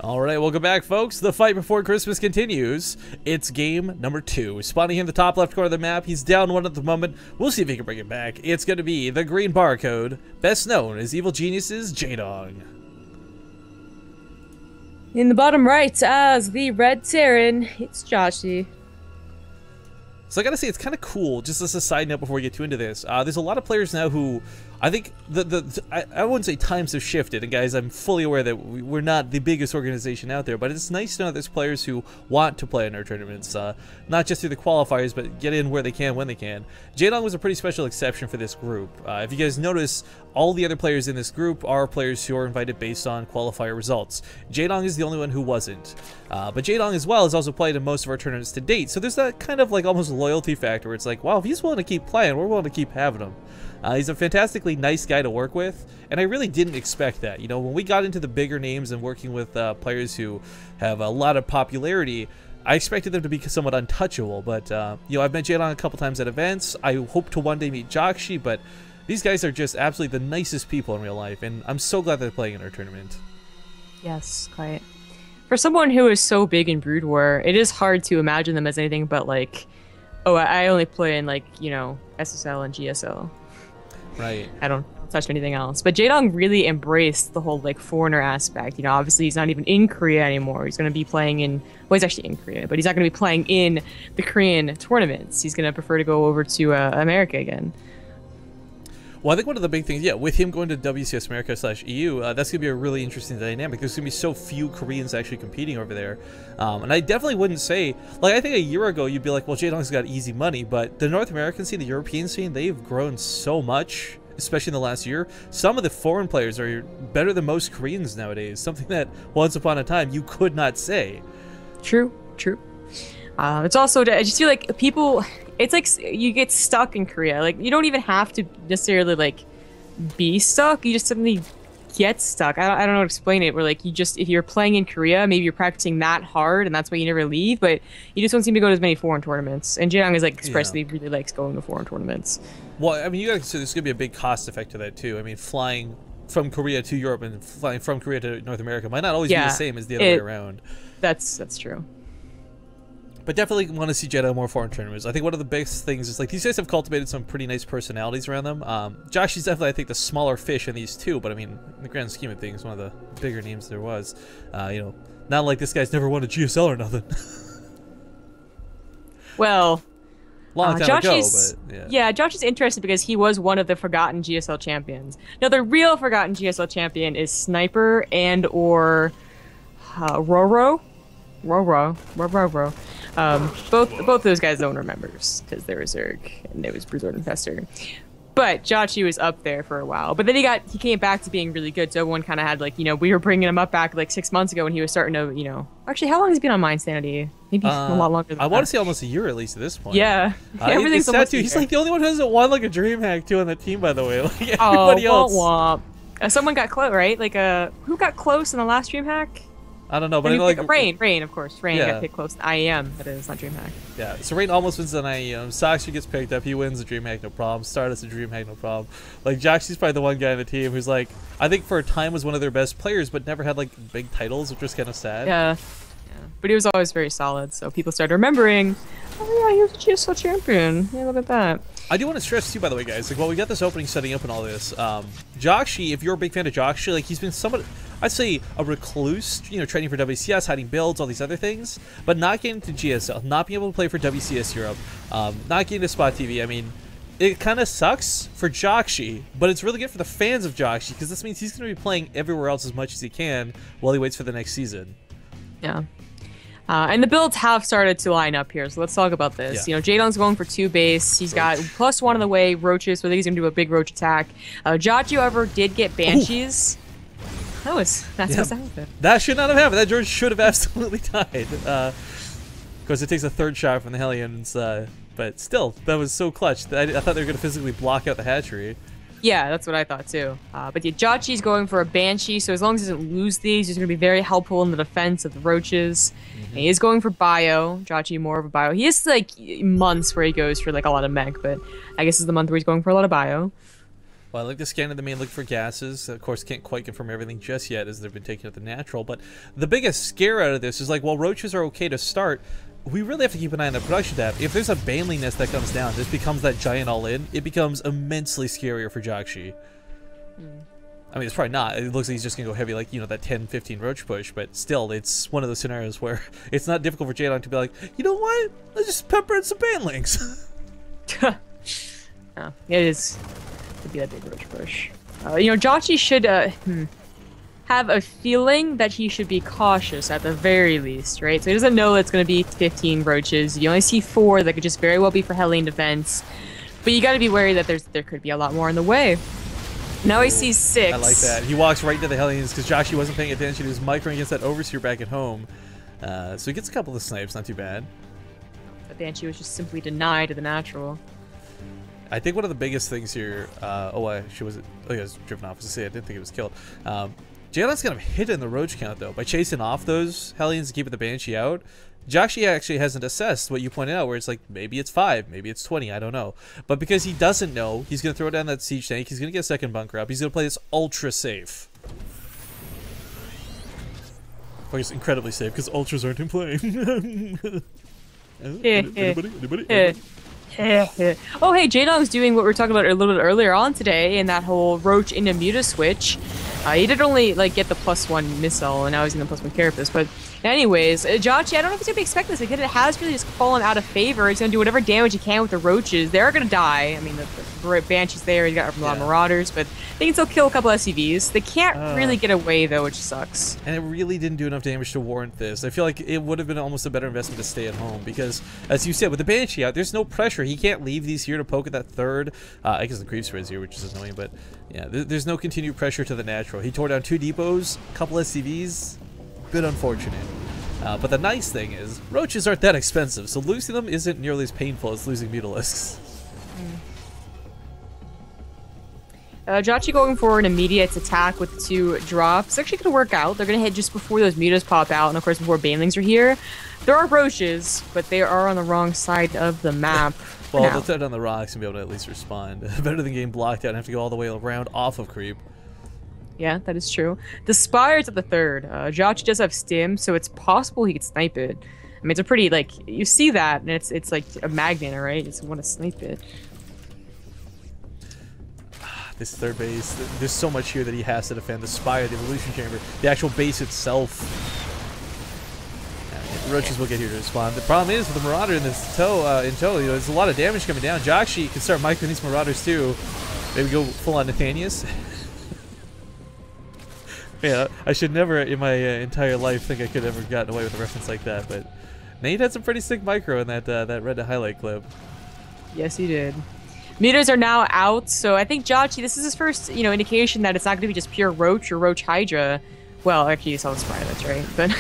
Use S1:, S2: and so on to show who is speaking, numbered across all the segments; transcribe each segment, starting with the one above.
S1: All right, welcome back, folks. The fight before Christmas continues. It's game number 2. Spawning in the top left corner of the map. He's down 1 at the moment. We'll see if he can bring it back. It's going to be the green barcode, best known as Evil Genius's Jaedong.
S2: In the bottom right, as the red Terran, it's Jjakji.
S1: So I gotta say, it's kind of cool, just as a side note before we get too into this. There's a lot of players now who, I think, I wouldn't say times have shifted, and guys, I'm fully aware that we're not the biggest organization out there, but it's nice to know there's players who want to play in our tournaments, not just through the qualifiers, but get in where they can, when they can. Jaedong was a pretty special exception for this group. If you guys notice, all the other players in this group are players who are invited based on qualifier results. Jaedong is the only one who wasn't. But Jaedong as well has also played in most of our tournaments to date, so there's that kind of like almost loyalty factor where it's like, wow, if he's willing to keep playing, we're willing to keep having him. He's a fantastically nice guy to work with, and I really didn't expect that. You know, when we got into the bigger names and working with players who have a lot of popularity, I expected them to be somewhat untouchable, but you know, I've met Jaedong a couple times at events. I hope to one day meet Jjakji, but these guys are just absolutely the nicest people in real life, and I'm so glad they're playing in our tournament.
S2: Yes, quite. For someone who is so big in Brood War, it is hard to imagine them as anything but like, oh, I only play in like, you know, SSL and GSL.
S1: Right.
S2: I don't touch anything else. But Jaedong really embraced the whole like foreigner aspect. You know, obviously he's not even in Korea anymore. He's going to be playing in, well, he's actually in Korea, but he's not going to be playing in the Korean tournaments. He's going to prefer to go over to America again.
S1: Well, I think one of the big things, yeah, with him going to WCS America / EU, that's going to be a really interesting dynamic. There's going to be so few Koreans actually competing over there. And I definitely wouldn't say, like, I think a year ago you'd be like, well, Jaedong's got easy money, but the North American scene, the European scene, they've grown so much, especially in the last year. Some of the foreign players are better than most Koreans nowadays, something that once upon a time you could not say.
S2: True, true. It's also, I just feel like people, it's like you get stuck in Korea. Like, you don't even have to necessarily like be stuck. You just suddenly get stuck. I don't know how to explain it. Where like you just, if you're playing in Korea, maybe you're practicing that hard and that's why you never leave, but you just don't seem to go to as many foreign tournaments. And Jaedong is like expressly really likes going to foreign tournaments.
S1: Well, I mean, you gotta consider there's gonna be a big cost effect to that too. I mean, flying from Korea to Europe and flying from Korea to North America might not always be the same as the other way around. That's true. But definitely want to see Jaedong more foreign tournaments. I think one of the biggest things is like these guys have cultivated some pretty nice personalities around them. Jjakji's definitely, I think, the smaller fish in these two, but I mean, in the grand scheme of things, one of the bigger names there was. You know, not like this guy's never won a GSL or nothing.
S2: Well,
S1: long time ago, but
S2: yeah, Jjakji's interesting because he was one of the forgotten GSL champions. Now, the real forgotten GSL champion is Sniper and or Roro. Both those guys no one remembers because there was Zerg and there was Bruiser Infestor. But Jjakji was up there for a while. But then he came back to being really good. So everyone kind of had like, you know, we were bringing him up back like 6 months ago when he was starting to, you know, actually how long has he been on Mind Sanity? Maybe a lot longer than
S1: I want to say almost a year at least at this point.
S2: Yeah. Everything's
S1: almost a year. He's like the only one who hasn't won like a DreamHack too on the team, by the way. Like everybody else.
S2: Womp womp. Someone got close, right? Like who got close in the last DreamHack?
S1: I don't know, but I know, like
S2: Rain, of course. Rain got picked close to IEM, but it's not DreamHack.
S1: Yeah, so Rain almost wins an IEM. Saxi gets picked up, he wins a DreamHack, no problem. Stardust a DreamHack, no problem. Like Jjakji's probably the one guy on the team who's like, I think for a time was one of their best players, but never had like big titles, which was kind of sad.
S2: Yeah, but he was always very solid, so people started remembering, oh yeah, he was a GSL champion. Yeah, look at that.
S1: I do want to stress too, by the way, guys, like while we got this opening setting up and all this, Jjakji, if you're a big fan of Jjakji, like he's been somewhat, I'd say, a recluse, you know, training for WCS, hiding builds, all these other things, but not getting to GSL, not being able to play for WCS Europe, not getting to Spot TV. I mean, it kind of sucks for Jjakji, but it's really good for the fans of Jjakji because this means he's going to be playing everywhere else as much as he can while he waits for the next season.
S2: Yeah. And the builds have started to line up here, so let's talk about this.
S1: Yeah.
S2: You know, Jaedong's going for 2 base. He's got +1 on the way, Roaches, so I think he's going to do a big Roach attack. Jjakji, however, did get Banshees. Ooh. That's what's happened.
S1: That should not have happened. That George should have absolutely died. Because it takes a 3rd shot from the Hellions, but still, that was so clutch. I thought they were going to physically block out the hatchery.
S2: Yeah, that's what I thought too. But yeah, Jjakji's going for a Banshee, so as long as he doesn't lose these, he's going to be very helpful in the defense of the Roaches. And he is going for Bio. Jjakji more of a Bio. He has like months where he goes for like a lot of mech, but I guess it's the month where he's going for a lot of Bio.
S1: Well, I like to scan in the main, look for gases. Of course, can't quite confirm everything just yet as they've been taken at the natural. But the biggest scare out of this is like, while roaches are okay to start, we really have to keep an eye on the production tab. If there's a baneling nest that comes down, this becomes that giant all-in. It becomes immensely scarier for Jjakji. I mean, it's probably not. It looks like he's just going to go heavy, like, you know, that 10-15 roach push. But still, it's one of those scenarios where it's not difficult for Jaedong to be like, you know what? Let's just pepper in some banelings.
S2: Oh, it is. It'd be that big roach push. You know, Jjakji should have a feeling that he should be cautious at the very least, right? So he doesn't know it's going to be 15 roaches. You only see 4 that could just very well be for Hellion defense. But you got to be wary that there could be a lot more in the way. Now he sees 6.
S1: I like that. He walks right into the Hellions because Jjakji wasn't paying attention. He was microing against that Overseer back at home. So he gets a couple of snipes, not too bad.
S2: But Banshee was just simply denied to the natural.
S1: I think one of the biggest things here, she was driven off. I was to say, I didn't think it was killed. Jaedong's kind of hidden the roach count though by chasing off those Hellions and keeping the Banshee out. Jjakji actually hasn't assessed what you pointed out, where it's like maybe it's 5, maybe it's 20, I don't know. But because he doesn't know, he's gonna throw down that siege tank. He's gonna get a second bunker up. He's gonna play this ultra safe. Or he's incredibly safe because ultras aren't in play. Anybody?
S2: Oh, hey, Jaedong's doing what we were talking about a little bit earlier on today in that whole roach into muta switch. He did only like get the +1 missile, and now he's getting the +1 carapace. But anyways, Jjakji, I don't know if he's gonna expect this. Like, it has really just fallen out of favor. He's gonna do whatever damage he can with the roaches. They're gonna die. I mean, the Banshee's there. He's got a lot of Marauders, but they can still kill a couple SCVs. They can't really get away though, which sucks.
S1: And it really didn't do enough damage to warrant this. I feel like it would have been almost a better investment to stay at home because, as you said, with the Banshee out, there's no pressure. He can't leave these here to poke at that third. I guess the creep spread's here, which is annoying, but yeah, there's no continued pressure to the natural. He tore down 2 depots, a couple SCVs. Bit unfortunate. But the nice thing is, roaches aren't that expensive, so losing them isn't nearly as painful as losing Mutalisks.
S2: Jjakji going for an immediate attack with 2 drops. It's actually going to work out. They're going to hit just before those mutas pop out, and of course before banelings are here. There are roaches, but they are on the wrong side of the map.
S1: Well, they'll throw down the rocks and be able to at least respond. Better than getting blocked out and have to go all the way around off of creep.
S2: Yeah, that is true. The Spire's at the 3rd. Jjakji does have stim, so it's possible he could snipe it. I mean, it's a pretty, like, you see that, and it's like a magnet, right? You just want to snipe it.
S1: This third base, there's so much here that he has to defend. The Spire, the Evolution Chamber, the actual base itself. The roaches will get here to respond. The problem is with the Marauder in this tow, you know, there's a lot of damage coming down. Jjakji can start microing these Marauders too. Maybe go full on Nathanius. Yeah, I should never in my entire life think I could have ever gotten away with a reference like that, but Nate had some pretty sick micro in that red to highlight clip.
S2: Yes, he did. Meters are now out, so I think Jjakji, this is his first, you know, indication that it's not going to be just pure Roach or Roach Hydra. Well, actually, you saw the Spire, that's right. But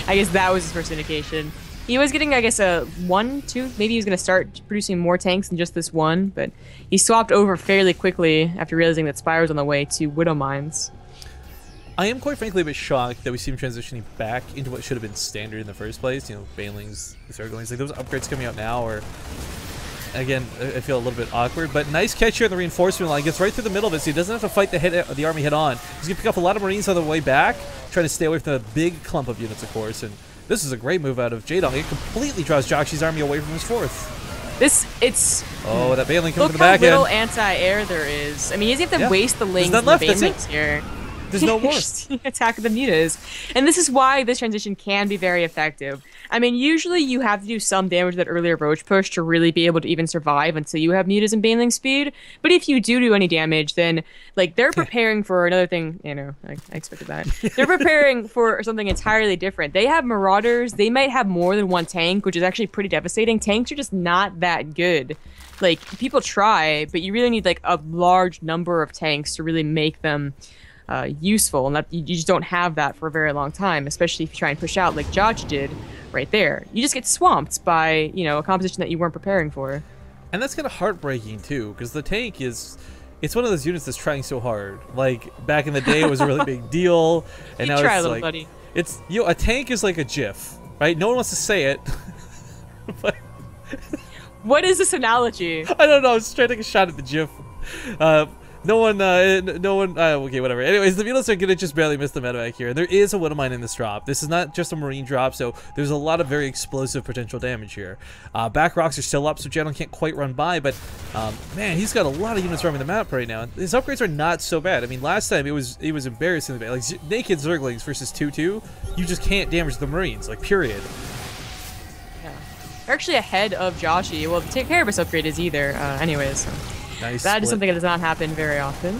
S2: I guess that was his first indication. He was getting, I guess, a 1, 2, maybe he was going to start producing more tanks than just this one, but he swapped over fairly quickly after realizing that Spire was on the way to Widow Mines.
S1: I am quite frankly a bit shocked that we see him transitioning back into what should have been standard in the first place. You know, Banelings, Zerglings, like those upgrades coming out now are, again, I feel a little bit awkward, but nice catch here in the reinforcement line. Gets right through the middle of it, so he doesn't have to fight the army head on. He's gonna pick up a lot of Marines on the way back, trying to stay away from the big clump of units, of course. And this is a great move out of Jaedong. It completely draws Jjakji's army away from his 4th. Oh, that Baneling coming to the
S2: Look
S1: back
S2: how little
S1: end.
S2: anti-air there is. I mean, you have to waste the lings and the Banelings here.
S1: There's no more.
S2: Attack the mutas. And this is why this transition can be very effective. I mean, usually you have to do some damage to that earlier Roach push to really be able to even survive until you have mutas and Baneling speed. But if you do any damage, then, like, they're preparing for another thing. You know, I expected that. They're preparing for something entirely different. They have Marauders. They might have more than 1 tank, which is actually pretty devastating. Tanks are just not that good. Like, people try, but you really need, like, a large number of tanks to really make them useful, and that you just don't have that for a very long time, especially if you try and push out like Jjakji did right there. You just get swamped by, you know, a composition that you weren't preparing for.
S1: And that's kind of heartbreaking too, because the tank is, it's one of those units that's trying so hard. Like back in the day, it was a really big deal, and now it's like,
S2: buddy.
S1: It's, you know, a tank is like a GIF, right? No one wants to say it, but what
S2: is this analogy?
S1: I don't know. I was trying to take a shot at the GIF. Okay, whatever. Anyways, the Mutas are gonna just barely miss the medevac here. There is a Widow Mine in this drop. This is not just a Marine drop, so there's a lot of very explosive potential damage here. Back rocks are still up, so Jaedong can't quite run by, but man, he's got a lot of units roaming the map right now. His upgrades are not so bad. I mean, last time it was embarrassingly bad. Like naked Zerglings versus 2-2, you just can't damage the Marines, like period.
S2: Yeah. They're actually ahead of Jjakji. Well, the take care of his upgrade is either, anyways. So.
S1: Nice
S2: that
S1: split.
S2: is something that does not happen very often.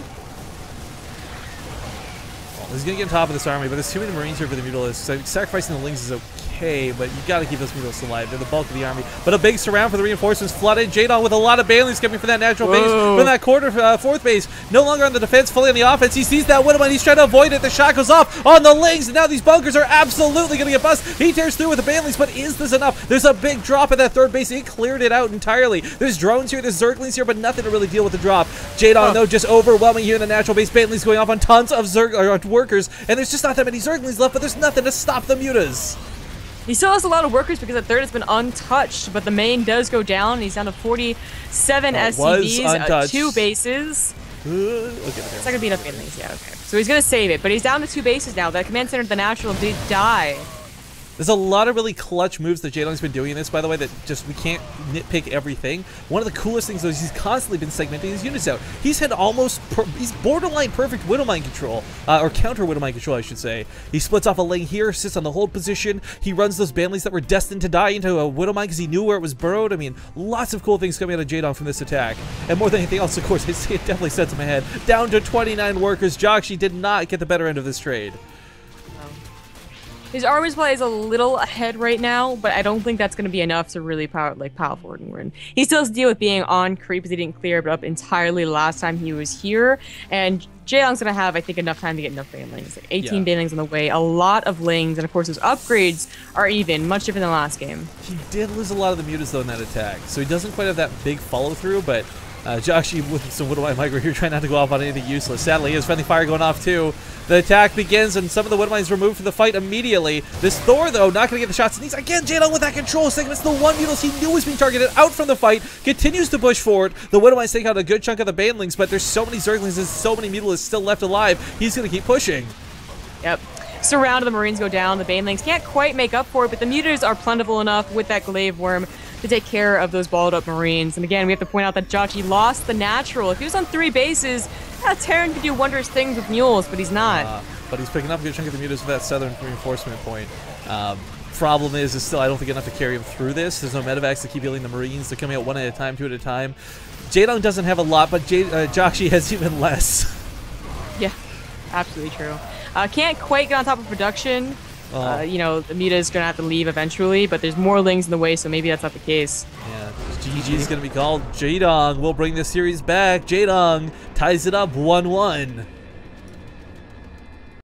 S1: Well, he's gonna get on top of this army, but there's too many Marines here for the Mutalisks. So sacrificing the Lings is okay, but you gotta keep those Mutalisks alive. They're the bulk of the army. But a big surround for the reinforcements flooded. Jaedong with a lot of Banelings coming from that natural base, from that fourth base. No longer on the defense, fully on the offense. He sees that Widowmine. He's trying to avoid it. The shot goes off on the Lings, and now these bunkers are absolutely gonna get bust. He tears through with the Banelings, but is this enough? There's a big drop at that third base. He cleared it out entirely. There's drones here, there's Zerglings here, but nothing to really deal with the drop. Jaedong, though, just overwhelming here in the natural base. Banelings going off on tons of workers, and there's just not that many Zerglings left, but there's nothing to stop the Mutas.
S2: He still has a lot of workers because the third has been untouched, but the main does go down. He's down to 47 SCVs, 2 bases.
S1: Okay,
S2: It's not going to be enough Banelings, yeah, okay. So he's going to save it, but he's down to 2 bases now. That command center, the natural, did die.
S1: There's a lot of really clutch moves that Jaedong's been doing in this, by the way, that just we can't nitpick everything. One of the coolest things, though, is he's constantly been segmenting his units out. He's had he's borderline perfect Widow Mine control, or counter Widow Mine control, I should say. He splits off a Ling here, sits on the hold position. He runs those Banelings that were destined to die into a Widow Mine because he knew where it was burrowed. I mean, lots of cool things coming out of Jaedong from this attack. And more than anything else, of course, it definitely sets him ahead. Down to 29 workers. Jjakji did not get the better end of this trade.
S2: His armor supply is a little ahead right now, but I don't think that's going to be enough to really pile forward and win. He still has to deal with being on creep because he didn't clear it up entirely last time he was here. And Jaedong's going to have, I think, enough time to get enough Banelings. Like 18 Banelings on the way, a lot of Lings, and of course his upgrades are even, much different than last game.
S1: He did lose a lot of the Mutas, though, in that attack, so he doesn't quite have that big follow-through, but Jjakji with some Widow Mine micro here, trying not to go off on anything useless. Sadly, his friendly fire going off too. The attack begins, and some of the Widow Mines removed from the fight immediately. This Thor, though, not going to get the shots it needs. Again, Jaedong with that control segments. The one Mutas he knew was being targeted out from the fight continues to push forward. The Widow Mines take out a good chunk of the Banelings, but there's so many Zerglings and so many Mutalisks still left alive. He's going to keep pushing.
S2: Yep. Surround of the Marines go down. The Banelings can't quite make up for it, but the Mutas are plentiful enough with that Glaive Worm to take care of those balled up Marines. And again, we have to point out that Jjakji lost the natural. If he was on 3 bases, Terran could do wondrous things with mules, but he's not.
S1: But he's picking up a good chunk of the Mutas with that southern reinforcement point. Problem is still I don't think enough to carry him through this. There's no medevacs to keep healing the Marines. They're coming out 1 at a time, 2 at a time. Jaedong doesn't have a lot, but Jjakji has even less.
S2: Yeah, absolutely true. Can't quite get on top of production. You know, the Muta is going to have to leave eventually, but there's more Lings in the way, so maybe that's not the case.
S1: Yeah, GG is going to be called. Jaedong will bring this series back. Jaedong ties it up 1-1.